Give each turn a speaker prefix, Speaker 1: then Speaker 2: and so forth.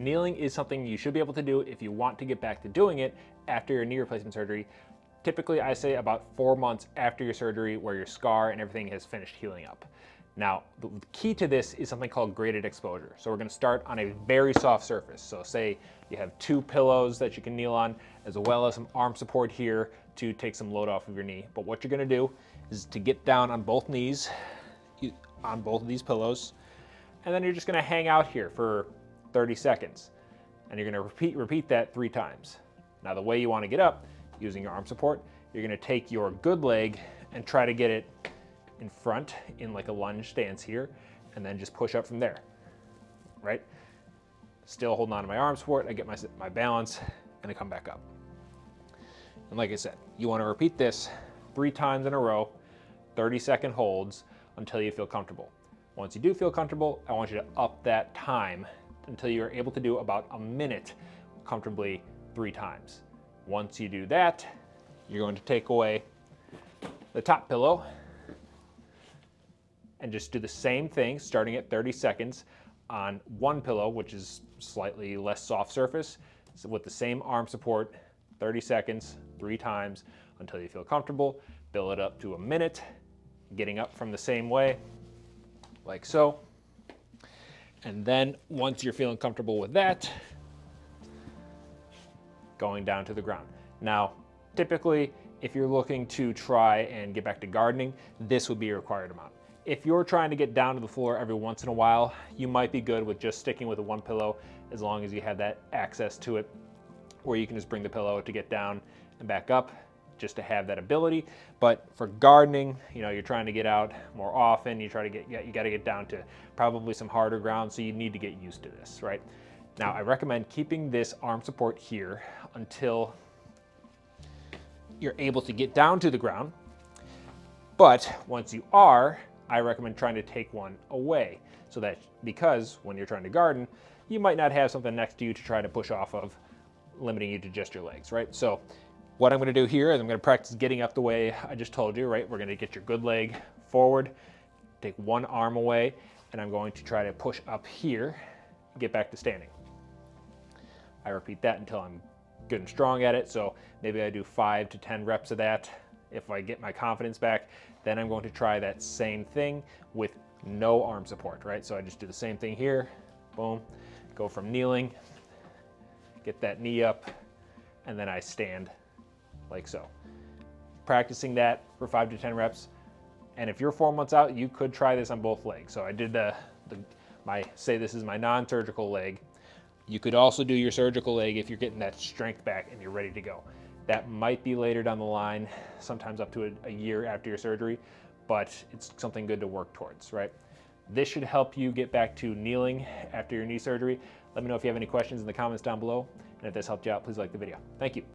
Speaker 1: Kneeling is something you should be able to do if you want to get back to doing it after your knee replacement surgery. Typically, I say about 4 months after your surgery where your scar and everything has finished healing up. Now, the key to this is something called graded exposure. So we're gonna start on a very soft surface. So say you have 2 pillows that you can kneel on, as well as some arm support here to take some load off of your knee. But what you're gonna do is to get down on both knees, on both of these pillows, and then you're just gonna hang out here for 30 seconds. And you're gonna repeat that 3 times. Now the way you wanna get up, using your arm support, you're gonna take your good leg and try to get it in front in like a lunge stance here, and then just push up from there, right? Still holding on to my arm support, I get my balance, and I come back up. And like I said, you wanna repeat this 3 times in a row, 30-second holds until you feel comfortable. Once you do feel comfortable, I want you to up that time until you're able to do about a minute comfortably 3 times. Once you do that, you're going to take away the top pillow and just do the same thing, starting at 30 seconds on one pillow, which is slightly less soft surface, so with the same arm support, 30 seconds, 3 times until you feel comfortable. Build it up to a minute, getting up from the same way, like so. And then once you're feeling comfortable with that, going down to the ground. Now, typically, if you're looking to try and get back to gardening, this would be a required amount. If you're trying to get down to the floor every once in a while, you might be good with just sticking with a 1 pillow as long as you have that access to it, where you can just bring the pillow to get down and back up, just to have that ability. But for gardening, you know, you're trying to get out more often, you gotta get down to probably some harder ground, so you need to get used to this, right? Now, I recommend keeping this arm support here until you're able to get down to the ground. But once you are, I recommend trying to take one away, so that, because when you're trying to garden, you might not have something next to you to try to push off of, limiting you to just your legs, right? So what I'm gonna do here is I'm gonna practice getting up the way I just told you, right? We're gonna get your good leg forward, take one arm away, and I'm going to try to push up here, get back to standing. I repeat that until I'm good and strong at it. So maybe I do 5 to 10 reps of that. If I get my confidence back, then I'm going to try that same thing with no arm support, right? So I just do the same thing here, boom, go from kneeling, get that knee up, and then I stand like so. Practicing that for 5 to 10 reps. And if you're 4 months out, you could try this on both legs. So I did say this is my non-surgical leg. You could also do your surgical leg if you're getting that strength back and you're ready to go. That might be later down the line, sometimes up to a year after your surgery, but it's something good to work towards, right? This should help you get back to kneeling after your knee surgery. Let me know if you have any questions in the comments down below. And if this helped you out, please like the video. Thank you.